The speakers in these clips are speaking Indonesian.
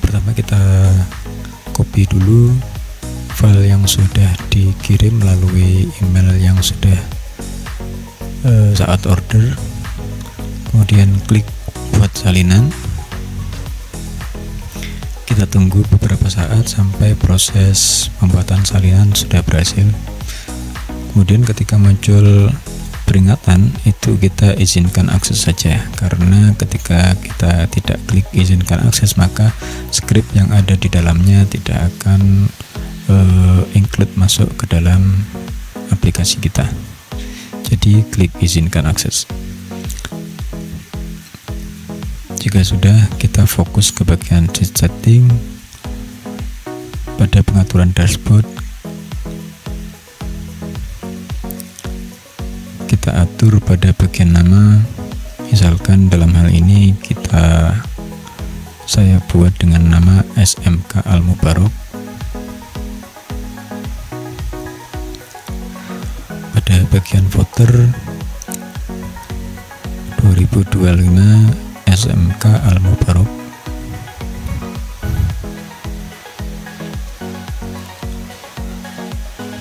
Pertama kita copy dulu file yang sudah dikirim melalui email yang sudah saat order, kemudian klik buat salinan. Kita tunggu beberapa saat sampai proses pembuatan salinan sudah berhasil. Kemudian ketika muncul peringatan itu kita izinkan akses saja, karena ketika kita tidak klik izinkan akses maka script yang ada di dalamnya tidak akan include masuk ke dalam aplikasi kita. Jadi klik izinkan akses. Jika sudah, kita fokus ke bagian setting. Pada pengaturan dashboard kita atur pada bagian nama, misalkan dalam hal ini saya buat dengan nama SMK Al Mubarok. Pada bagian footer 2025 SMK Al Mubarok.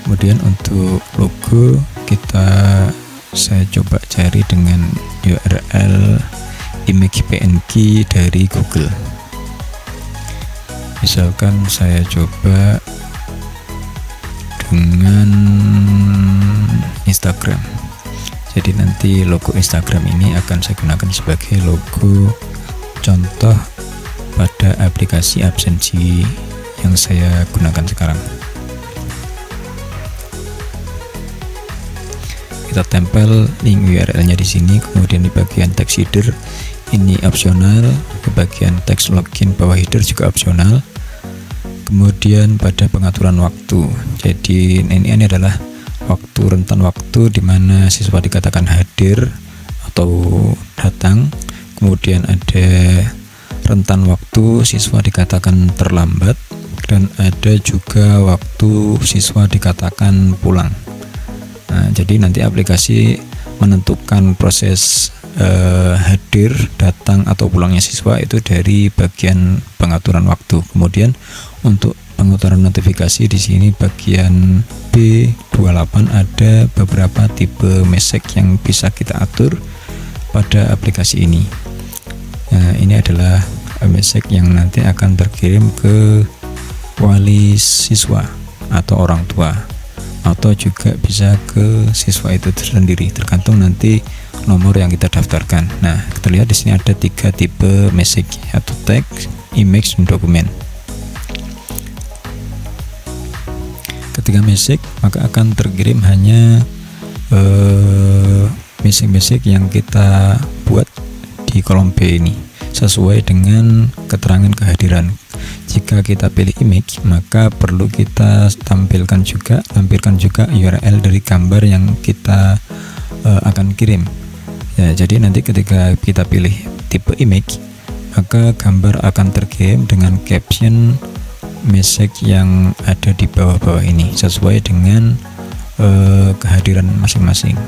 Kemudian untuk logo saya coba cari dengan URL image PNG dari Google. Misalkan saya coba dengan Instagram. Jadi nanti logo Instagram ini akan saya gunakan sebagai logo contoh pada aplikasi absensi yang saya gunakan sekarang. Kita tempel link URL-nya di sini, kemudian di bagian text header ini opsional, di bagian text login bawah header juga opsional. Kemudian pada pengaturan waktu, jadi ini adalah rentan waktu di mana siswa dikatakan hadir atau datang. Kemudian ada rentan waktu siswa dikatakan terlambat, dan ada juga waktu siswa dikatakan pulang. Nah, jadi nanti aplikasi menentukan proses hadir, datang, atau pulangnya siswa itu dari bagian pengaturan waktu. Kemudian untuk pengaturan notifikasi di sini bagian B28 ada beberapa tipe message yang bisa kita atur pada aplikasi ini. Nah, ini adalah message yang nanti akan terkirim ke wali siswa atau orang tua, atau juga bisa ke siswa itu sendiri, tergantung nanti nomor yang kita daftarkan. Nah, kita lihat di sini ada 3 tipe message, yaitu teks, image, dan dokumen. Ketika message, maka akan terkirim hanya message yang kita buat di kolom B ini sesuai dengan keterangan kehadiran. Jika kita pilih image, maka perlu kita tampilkan juga URL dari gambar yang kita akan kirim. Ya, jadi nanti ketika kita pilih tipe image, maka gambar akan terkirim dengan caption message yang ada di bawah-bawah ini sesuai dengan kehadiran masing-masing.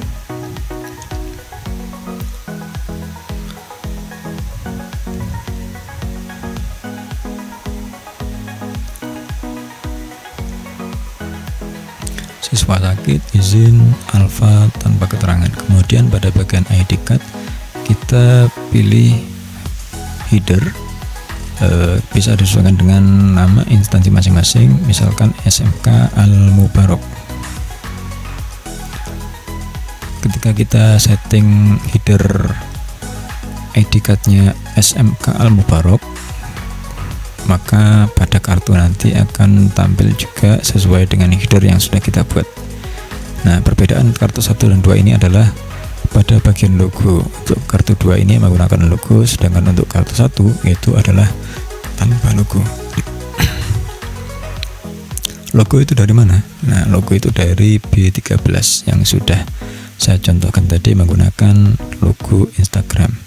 Siswa sakit, izin alfa tanpa keterangan. Kemudian pada bagian ID card kita pilih header, bisa disesuaikan dengan nama instansi masing-masing, misalkan SMK Al Mubarok. Ketika kita setting header ID card-nya SMK Al Mubarok, maka pada kartu nanti akan tampil juga sesuai dengan header yang sudah kita buat. Nah, perbedaan kartu 1 dan 2 ini adalah pada bagian logo. Untuk kartu 2 ini menggunakan logo, sedangkan untuk kartu 1 itu adalah tanpa logo. Logo itu dari mana? Nah, logo itu dari B13 yang sudah saya contohkan tadi menggunakan logo Instagram.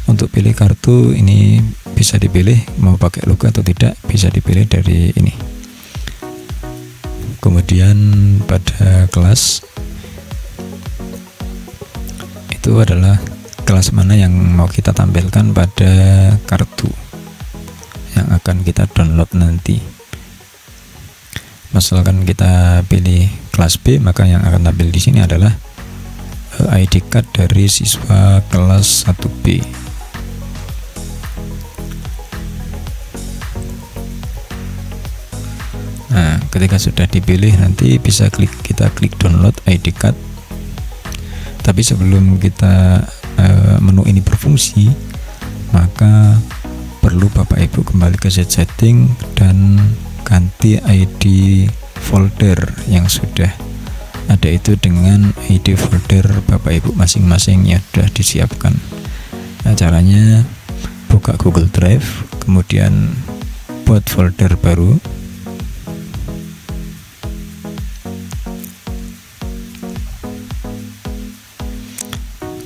Untuk pilih kartu ini bisa dipilih mau pakai logo atau tidak, bisa dipilih dari ini. Kemudian pada kelas itu adalah kelas mana yang mau kita tampilkan pada kartu yang akan kita download nanti. Misalkan kita pilih kelas B, maka yang akan tampil di sini adalah ID card dari siswa kelas 1B. Nah, ketika sudah dipilih nanti bisa kita klik download ID card. Tapi sebelum kita menu ini berfungsi, maka perlu Bapak Ibu kembali ke setting dan ganti ID folder yang sudah ada itu dengan ID folder Bapak Ibu masing-masing yang sudah disiapkan. Nah, caranya buka Google Drive, kemudian buat folder baru.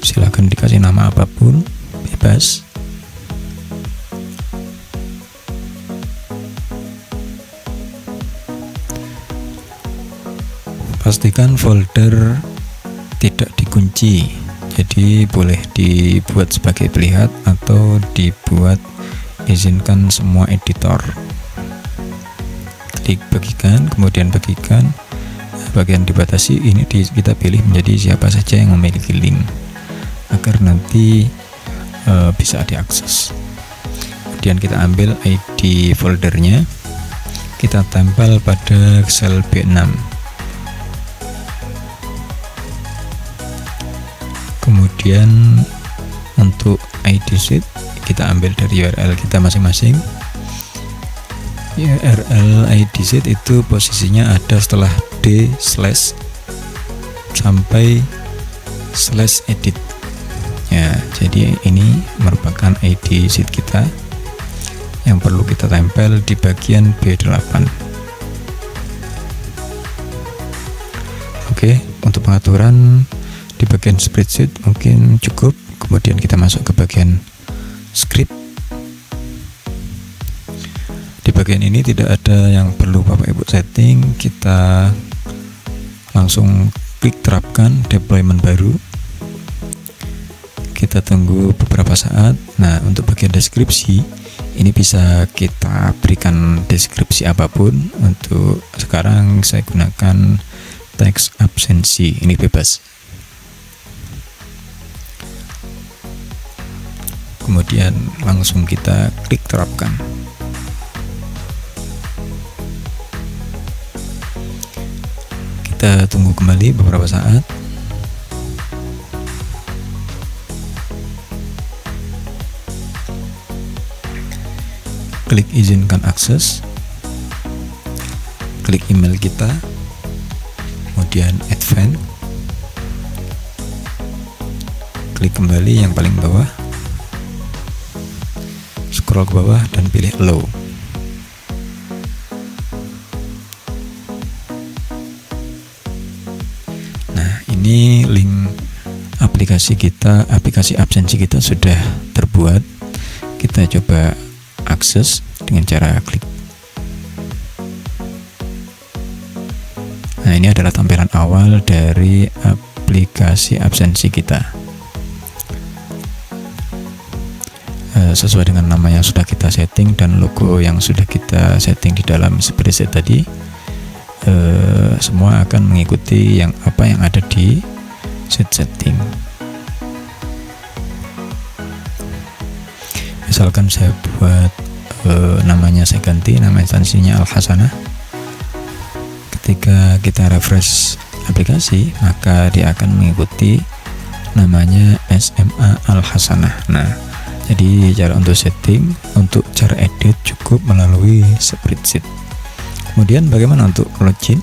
Silakan dikasih nama apapun, bebas. Pastikan folder tidak dikunci, jadi boleh dibuat sebagai pelihat atau dibuat izinkan semua editor. Klik bagikan, kemudian bagikan. Bagian dibatasi ini kita pilih menjadi siapa saja yang memiliki link agar nanti bisa diakses. Kemudian kita ambil ID foldernya, kita tempel pada sel B6. Kemudian untuk ID sheet kita ambil dari URL kita masing-masing. URL ID sheet itu posisinya ada setelah D/ sampai /edit ya. Jadi ini merupakan ID sheet kita yang perlu kita tempel di bagian B8. Oke, untuk pengaturan di bagian spreadsheet mungkin cukup. Kemudian kita masuk ke bagian script. Di bagian ini tidak ada yang perlu Bapak Ibu setting, kita langsung klik terapkan deployment baru. Kita tunggu beberapa saat. Nah, untuk bagian deskripsi ini bisa kita berikan deskripsi apapun. Untuk sekarang saya gunakan teks absensi, ini bebas. Kemudian langsung kita klik terapkan. Kita tunggu kembali beberapa saat. Klik izinkan akses. Klik email kita. Kemudian advance. Klik kembali yang paling bawah. Scroll ke bawah dan pilih allow. Nah, ini link aplikasi absensi kita sudah terbuat. Kita coba akses dengan cara klik. Nah, ini adalah tampilan awal dari aplikasi absensi kita. Sesuai dengan nama yang sudah kita setting dan logo yang sudah kita setting di dalam spreadsheet tadi, semua akan mengikuti yang ada di sheet setting. Misalkan saya buat namanya, saya ganti nama instansinya Al-Hasanah. Ketika kita refresh aplikasi, maka dia akan mengikuti namanya SMA Al-Hasanah. Nah, jadi cara untuk setting, untuk cara edit cukup melalui spreadsheet. Kemudian bagaimana untuk login?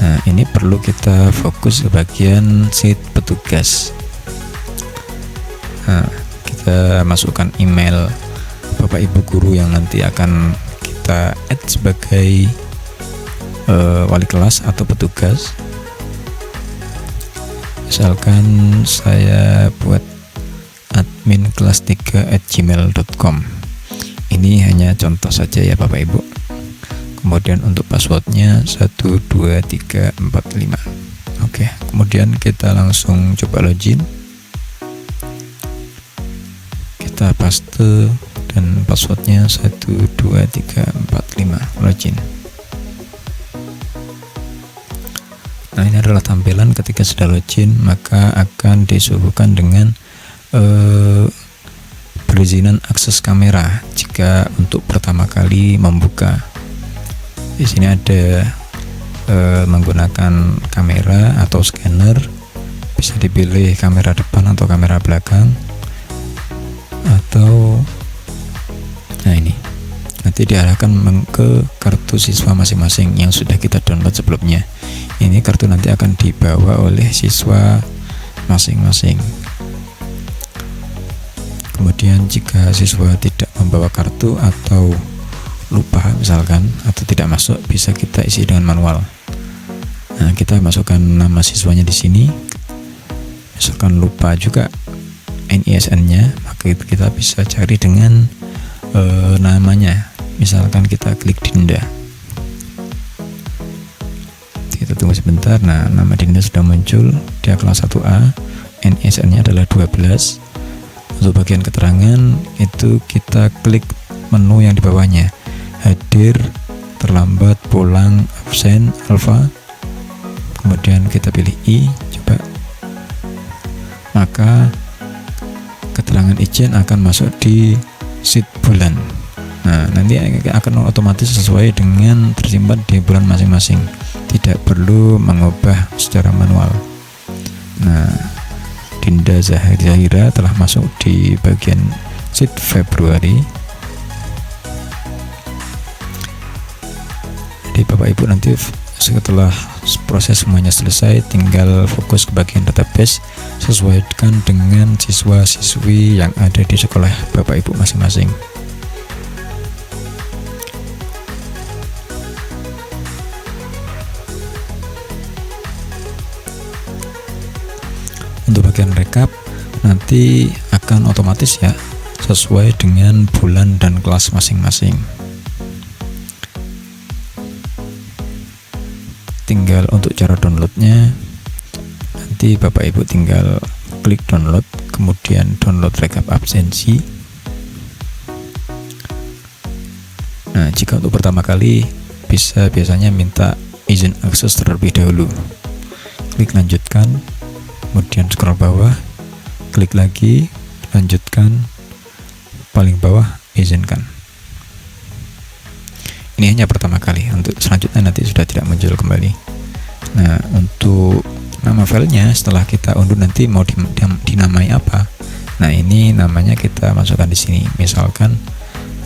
Nah, ini perlu kita fokus ke bagian sheet petugas. Nah, kita masukkan email Bapak Ibu guru yang nanti akan kita add sebagai wali kelas atau petugas. Misalkan saya buat admin kelas 3@gmail.com. Ini hanya contoh saja ya Bapak Ibu. Kemudian untuk passwordnya 12345. Oke, kemudian kita langsung coba login. kita paste dan passwordnya 12345 login. Nah, ini adalah tampilan ketika sudah login, maka akan disuguhkan dengan perizinan akses kamera jika untuk pertama kali membuka. Di sini ada menggunakan kamera atau scanner, bisa dipilih kamera depan atau kamera belakang, atau nah ini nanti diarahkan ke kartu siswa masing-masing yang sudah kita download sebelumnya. Ini kartu nanti akan dibawa oleh siswa masing-masing. Kemudian jika siswa tidak membawa kartu atau lupa misalkan atau tidak masuk, bisa kita isi dengan manual. Nah, kita masukkan nama siswanya di sini. Misalkan lupa juga NISN-nya, maka kita bisa cari dengan namanya. Misalkan kita klik Dinda. Kita tunggu sebentar. Nah, nama Dinda sudah muncul. Dia kelas 1A. NISN-nya adalah 12. Untuk bagian keterangan itu kita klik menu yang di bawahnya. Hadir, terlambat, pulang, absen, alfa. Kemudian kita pilih I, coba. Maka keterangan izin akan masuk di sheet bulan. Nah, nanti akan otomatis sesuai dengan tersimpan di bulan masing-masing. Tidak perlu mengubah secara manual. Nah, Dinda Zahira telah masuk di bagian sheet Februari. Jadi Bapak Ibu nanti setelah proses semuanya selesai, tinggal fokus ke bagian database, sesuaikan dengan siswa-siswi yang ada di sekolah Bapak Ibu masing-masing. Untuk bagian rekap nanti akan otomatis ya, sesuai dengan bulan dan kelas masing-masing. Tinggal untuk cara downloadnya, nanti Bapak Ibu tinggal klik download, kemudian download rekap absensi. Nah, jika untuk pertama kali biasanya minta izin akses terlebih dahulu. Klik lanjutkan, kemudian scroll bawah, klik lagi, lanjutkan, paling bawah izinkan. Ini hanya pertama kali, untuk selanjutnya nanti sudah tidak muncul kembali. Nah, untuk nama filenya setelah kita unduh nanti mau dinamai apa? Nah, ini namanya kita masukkan di sini. Misalkan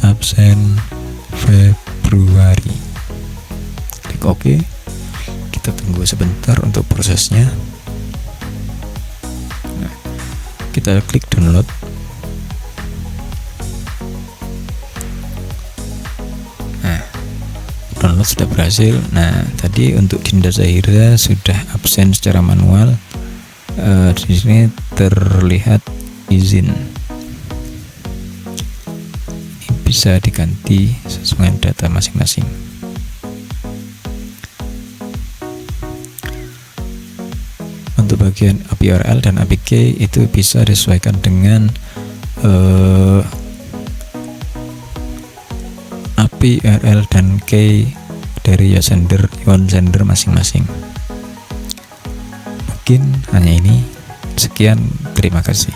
absen Februari. Klik OK. Kita tunggu sebentar untuk prosesnya. Nah, kita klik download. Download sudah berhasil. Nah, tadi untuk Dinda Zahira sudah absen secara manual. Di sini terlihat izin. Ini bisa diganti sesuai data masing-masing. Untuk bagian API URL dan API key itu bisa disesuaikan dengan API URL dan key dari sender masing-masing. Mungkin hanya ini. Sekian, terima kasih.